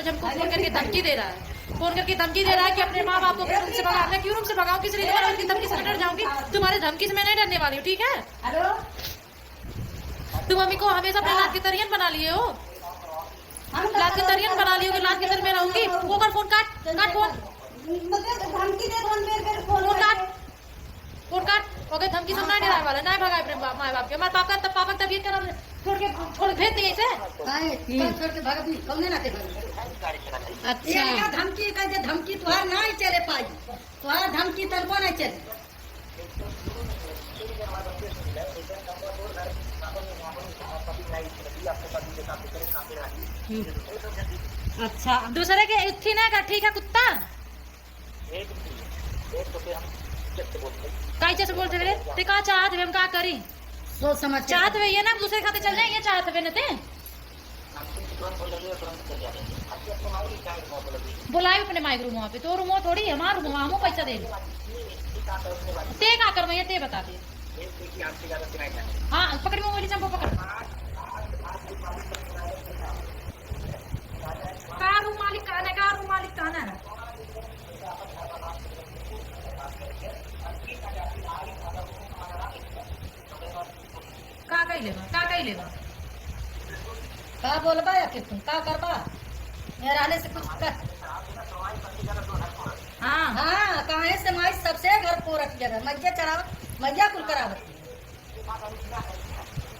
रोज हमको फोन करके धमकी दे रहा है, फोन करके धमकी दे रहा है कि अपने माँ बाप को अपने रूम से भगा। मैं क्यों रूम से भगाऊं? किस रीजन पर उनकी धमकी से डर जाऊंगी? तुम्हारी धमकी से मैं नहीं डरने वाली हूँ, ठीक है? हेलो, तुम मम्मी को हमेशा अपने लात की तरियन बना लिए हो, लात की तरियन बना ली हो, लात की तर में रहूंगी। वो कर फोन, काट काट फोन, धमकी दे फोन काट, फोन काट। ओके, धमकी से नहीं डराने वाला, नहीं भगाए अपने माँ बाप के। हमारे पापा की तबीयत खराब, छोड़ भेज दिए इसे। छोड़ के भाग, अपनी कौन ना अच्छा, धमकी का जे धमकी तुहार नहीं चले पाई, तुहार धमकी तनको नहीं चले। अच्छा, दूसरे के इच्छी ना का, ठीक है कुत्ता कैसे से बोलते वे? ते का चाहत वे, हम का करी? सोच समझ चाहत वे ये ना दूसरे खाते चल जाए, ये चाहत वे न ते बुलाए अपने माइक रूम पे। तो रूम थोड़ी हमारा रूम, हमो पैसा दे ते का कर ये ते बता दे। हाँ पकड़ मोबाइल, चंपो पकड़। का रूम मालिक कौन है? का रूम मालिक कौन है? का कही लेगा, का कही लेगा? का बोलबा या कि तुम का करबा? मेरे आने से कुछ कर। हाँ हाँ, कहे से माई सबसे घर को रख जगह मैया चरावत, मैया कुल करावत।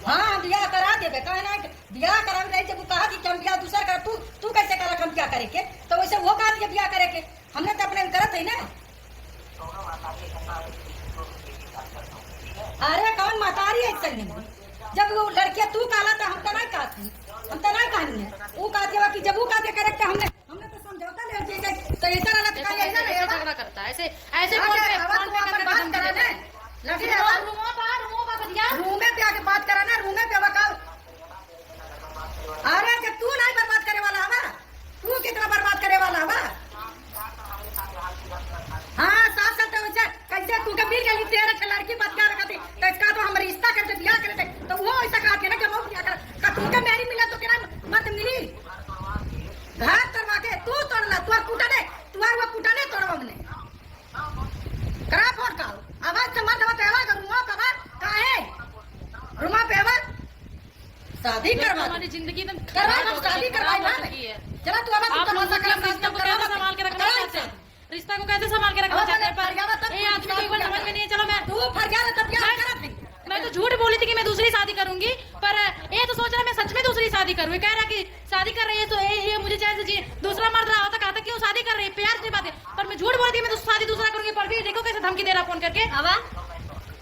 हाँ बियाह करा देबे, कहे ना बियाह करा दे। जब कहा कि हम बियाह दूसरा कर, तू कैसे करा? हम क्या करे के? तो वैसे वो कहा दिया बियाह करे के, हमने तो अपने करत है ना। अरे कौन महतारी है ऐसे में? जब वो लड़कियां तू काला तो हम तो नहीं कहती, हम तो नहीं कहनी है। वो कहती कि जब वो कहते करे के हमने तो समझौता ले जैसे तो ऐसा रहना तो कहीं ऐसा नहीं झगड़ा करता है, ऐसे ऐसे फोन पे करके बात कराना है। लगे रूम में पे आके बात कराना, रूम में पे बकाओ। अरे जब तू नहीं बर्बाद करे वाला हवा, तू कितना बर्बाद करे वाला हवा? हाँ साथ साथ तो वैसे कैसे तू के मिल गई तेरा के लड़की बात क्या रखती तो इसका तो हम रिश्ता करते बियाह करते तो वो ऐसा कहा के ना कि वो क्या कर का तू के मेरी मिला तो क्या मत मिली घर करवा के तू तोड़ला, तू कुटा ने तू वो कुटा ने तोड़वा हमने करा फोन का आवाज से मत आवाज आवाज रूमा का बात काहे रूमा पे आवाज शादी करवा हमारी जिंदगी में करवा हम शादी करवाई ना। चला तू आवाज तो मत कर, रिश्ता को कैसे संभाल के रखना चाहते हैं? रिश्ता को कैसे संभाल के रखना चाहते हैं? ये आदमी को एक बार समझ में नहीं है। चलो मैं तू फर गया तब क्या करत नहीं? मैं तो झूठ बोली थी कि मैं दूसरी शादी करूंगी, पर ये तो सोच रहा मैं सच में दूसरी शादी करूँ। कह रहा कि शादी कर रही है तो ये मुझे चाहे जी दूसरा मर्द रहा होता, कहता क्यों शादी कर रही है, प्यार की बात है। पर मैं झूठ बोली थी मैं शादी दूसरा करूंगी, पर भी देखो कैसे धमकी दे रहा फोन करके।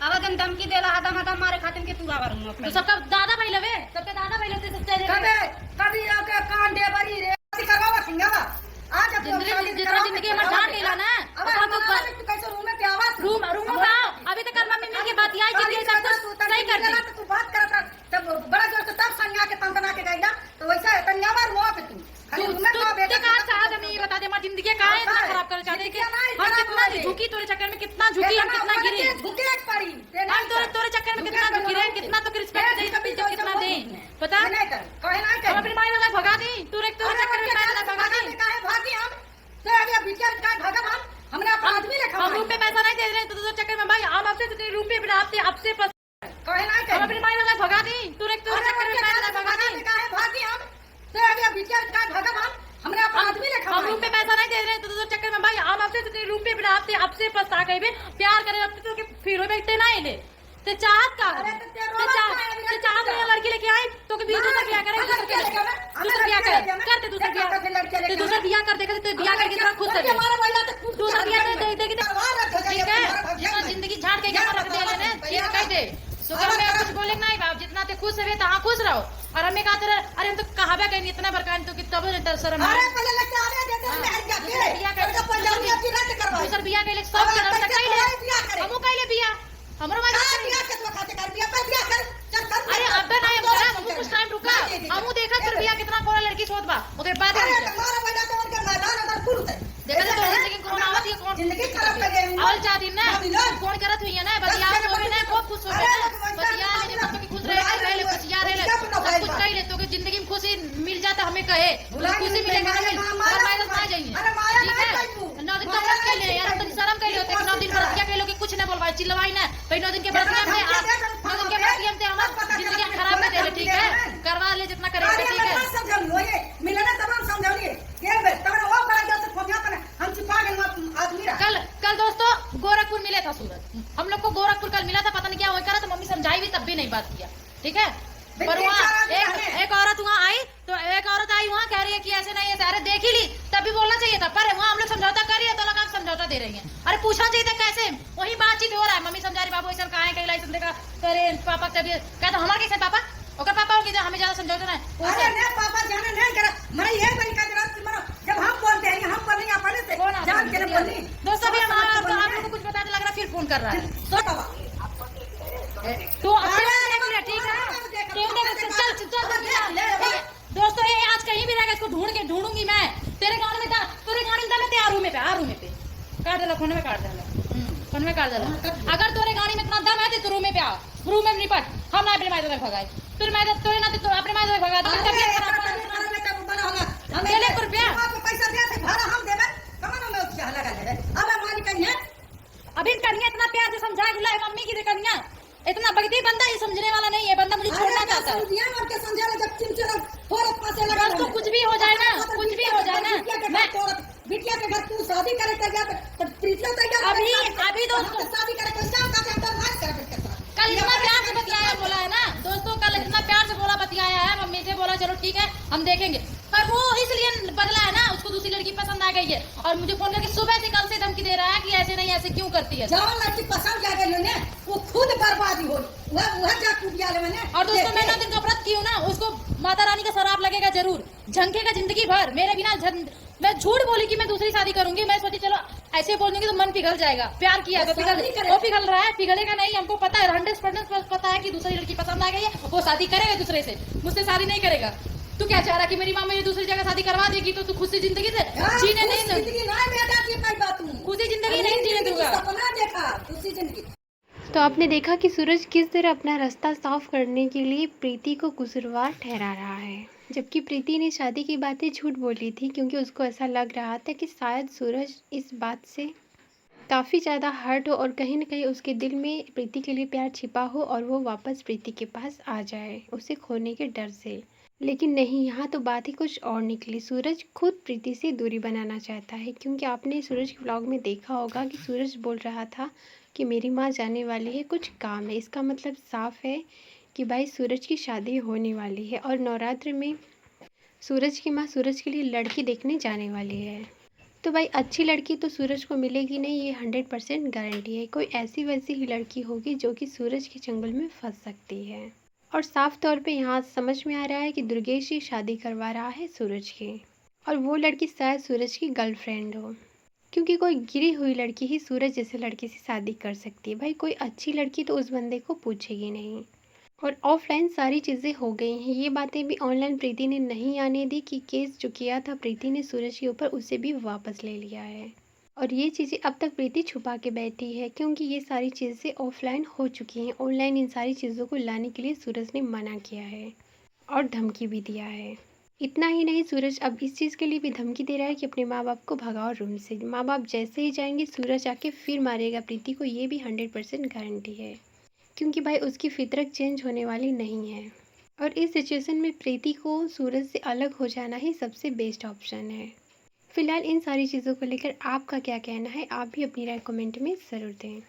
अब तुम धमकी दे रहा था हदम मारे खातिर के तू आवा रूम तो सबका दादा भाई लवे, सबके दादा भाई लगते सबसे कभी आके कान दे बरी रे करवावा सिंगावा आज अब जितना जिंदगी हमारे जान लेला ना। अब तू कैसे रूम में पे आवाज रूम का अभी तक मम्मी मिल के बात आई जिंदगी सब कुछ सही कर दी। तू बात करता तब बड़ा जोर से तब संज्ञा के तंग बना के गईला तो वैसा तंगावा रूम पे तू खाली रूम में तो बेटा का चाहत हमें ये बता दे हमारी जिंदगी का है इतना खराब कर चाहते कि हम कितना झुकी तेरे चक्कर में, कितना झुकी, हम कितना गिरे, झुके पड़ी हम तोरे चक्कर में कितना झुकी रहे, कितना तो रिस्पेक्ट दे, कभी तो कितना दे पता नहीं कर कहे ना हम अपनी माई वाला भगा दी, तोरे चक्कर में माई वाला भगा दी। काहे भागी हम तो अभी विचार का भगा हमने अपना आदमी रखा हम रूम पे पैसा नहीं दे रहे तो तुझे चक्कर में भाई हम आपसे तेरे रूम पे बिना आपसे कहे ना हम अपनी माई वाला भगा दी, तोरे चक्कर में माई वाला भगा दी। काहे भागी हम तो अभी विचार का भगा हमने अपना आदमी रखा हम रूम पे पैसा नहीं दे रहे तो तुझे चक्कर में भाई हम आपसे तेरे रूम पे बिना आपसे पछता गए प्यार करे अब तो फिर हो बैठते ना ले ते चाहत का ते चाहत में लड़की लेके आई तो कभी दूसरा बियाह करेंगे, दूसरा बियाह करे करते दूसरा बियाह कर देगा तो बियाह करके इतना खुश है, दूसरा बियाह कर दे ठीक है। जिंदगी झाड़ के यहाँ रख दे लेने ठीक कह दे सुगर में कुछ बोले नहीं बाप, जितना ते खुश है तहाँ खुश रहो। और हमें कहा तेरा अरे हम तो कहावे कहीं इतना बरकान तो कि तब शर्म दूसर बियाह के लिए सब हमू कह ले बियाह हमरो अरे अब नहीं हमू कुछ टाइम रुका हमू देखा फिर बियाह कितना कोरा लड़की छोड़ बा ओके बाद देखा तो जिंदगी कोरोना आवत है कौन जिंदगी खराब कर गई और जा दिन ना फोन करत हुई है ना बतिया हो भी ना खूब खुश हो गए बतिया ले तो कि खुश रहे पहले कुछ यार है सब कुछ कह ले तो कि जिंदगी में खुशी मिल जाता हमें कहे खुशी मिलेगा ले हैं, अरे माया ठीक नहीं है? कहीं तू। 9 दिन का व्रत कर ले यार, तुम शर्म कर होते 9 दिन व्रत क्या कह लो कि कुछ नहीं बोलवाई चिल्लवाई ना भाई 9 दिन के व्रत में 9 दिन के व्रत में हम जिंदगी खराब कर दे, ठीक है? करवा ले जितना करेगा, ठीक है? समझाऊंगी ये मिलना तब हम समझाऊंगी के बे तब वो बड़ा जैसे फोन पर हम छिपा गए आदमी रहा। कल दोस्तों गोरखपुर मिले था सूरज, हम लोग को गोरखपुर कल मिला था, पता नहीं क्या हो करा तो मम्मी समझाई भी तब भी नहीं बात किया, ठीक है? पर वहाँ एक औरत वहाँ आई तो एक औरत आई वहाँ कह रही है कि ऐसे नहीं ऐसे, अरे देख ही ली तब भी बोलना चाहिए था, पर वहाँ हम लोग समझौता कर रही है तो लगा समझौता दे रही है, अरे पूछना चाहिए था कैसे, वही बातचीत हो रहा है, मम्मी समझा रही बाबू ऐसा कहा है कहीं लाइसेंस देखा करे पापा तबियत कहता हमारे कैसे पापा ओकर पापा हो कि हमें ज्यादा समझौता नहीं अरे नहीं पापा जाने नहीं करा मरे ये बनी का जरूरत मरो जब हम बोलते हैं हम बोलने या पहले से जान के बोलनी दोस्तों भी हमारा आप लोगों को कुछ बताने लग रहा फिर फोन कर रहा है तो बाबा तो ठीक है चल दोस्तों ये आज कहीं भी रहेगा इसको ढूंढूंगी मैं तेरे गाँव में मैं तैयार रूम पे आ रूम पे काट डाला फोन में काट डाला अगर तेरे गाड़ी में इतना दम है तो रूम पे आ रूम में निपट हम ना अपने मायदे भगाए तोरे मायदे तोरे ना तो अपने मायदे भगा दो ले रुपया पैसा दे से भाड़ा हम देबे कमानो में उससे लगा ले अब हमारी कन्या अभी कन्या इतना प्यार से समझा बुलाए मम्मी की कन्या इतना बगती बंदा ये समझने वाला नहीं है बंदा मुझे छोड़ना चाहता है दिया और के समझा जब चिमचरा थोड़े पासे लगा तो कुछ भी हो जाए ना कुछ भी हो जाए ना मैं बिटिया के घर तू शादी करे कर गया तो प्रीतिया तैयार अभी दोस्तों शादी करे तो शाम का अंदर बात कर कल इतना प्यार से बतियाया बोला है ना दोस्तों कल इतना प्यार से बोला बतियाया है मम्मी से बोला चलो ठीक है हम देखेंगे पर वो इसलिए बदला है ना उसको दूसरी लड़की पसंद आ गई है और मुझे फोन करके सुबह से कल से धमकी दे रहा है कि ऐसे नहीं ऐसे क्यों करती है जवान लड़की पसंद आ गई ने वो खुद बर्बादी हो वह जा टूट गया मैंने और दोस्तों मैं 9 दिन का व्रत की हूँ ना उसको माता रानी का शराब लगेगा जरूर झंकेगा जिंदगी भर मेरे बिना मैं झूठ बोली कि मैं दूसरी शादी करूंगी मैं सोची चलो ऐसे बोलूंगी तो मन पिघल जाएगा प्यार किया तो पिघल रहा है पिघलेगा नहीं हमको पता है 100% पता है कि दूसरी लड़की पसंद आ गई है वो शादी करेगा दूसरे से मुझसे शादी नहीं करेगा तू क्या चाह रहा कि मेरी माँ मुझे दूसरी जगह शादी करवा देगी तो तू खुद से जिंदगी से जीने नहीं खुशी जिंदगी नहीं जीने दूंगा सपना देखा खुशी जिंदगी। तो आपने देखा कि सूरज किस तरह अपना रास्ता साफ करने के लिए प्रीति को कसूरवार ठहरा रहा है, जबकि प्रीति ने शादी की बातें झूठ बोली थी क्योंकि उसको ऐसा लग रहा था कि शायद सूरज इस बात से काफ़ी ज़्यादा हर्ट हो और कहीं ना कहीं उसके दिल में प्रीति के लिए प्यार छिपा हो और वो वापस प्रीति के पास आ जाए उसे खोने के डर से। लेकिन नहीं, यहाँ तो बात ही कुछ और निकली। सूरज खुद प्रीति से दूरी बनाना चाहता है क्योंकि आपने सूरज के व्लॉग में देखा होगा कि सूरज बोल रहा था कि मेरी माँ जाने वाली है, कुछ काम है। इसका मतलब साफ है कि भाई सूरज की शादी होने वाली है और नवरात्र में सूरज की माँ सूरज के लिए लड़की देखने जाने वाली है। तो भाई अच्छी लड़की तो सूरज को मिलेगी नहीं, ये 100% गारंटी है। कोई ऐसी वैसी ही लड़की होगी जो कि सूरज के चंगुल में फंस सकती है। और साफ तौर पे यहाँ समझ में आ रहा है कि दुर्गेश ही शादी करवा रहा है सूरज की, और वो लड़की शायद सूरज की गर्लफ्रेंड हो, क्योंकि कोई गिरी हुई लड़की ही सूरज जैसे लड़की से शादी कर सकती है। भाई कोई अच्छी लड़की तो उस बंदे को पूछेगी नहीं। और ऑफलाइन सारी चीज़ें हो गई हैं, ये बातें भी ऑनलाइन प्रीति ने नहीं आने दी कि केस जो किया था प्रीति ने सूरज के ऊपर उसे भी वापस ले लिया है। और ये चीज़ें अब तक प्रीति छुपा के बैठी है क्योंकि ये सारी चीज़ें ऑफलाइन हो चुकी हैं। ऑनलाइन इन सारी चीज़ों को लाने के लिए सूरज ने मना किया है और धमकी भी दिया है। इतना ही नहीं, सूरज अब इस चीज़ के लिए भी धमकी दे रहा है कि अपने माँ बाप को भगाओ रूम से। माँ बाप जैसे ही जाएंगे सूरज आके फिर मारेगा प्रीति को, ये भी 100% गारंटी है, क्योंकि भाई उसकी फितरत चेंज होने वाली नहीं है। और इस सिचुएशन में प्रीति को सूरज से अलग हो जाना ही सबसे बेस्ट ऑप्शन है। फिलहाल इन सारी चीज़ों को लेकर आपका क्या कहना है, आप भी अपनी राय कमेंट में ज़रूर दें।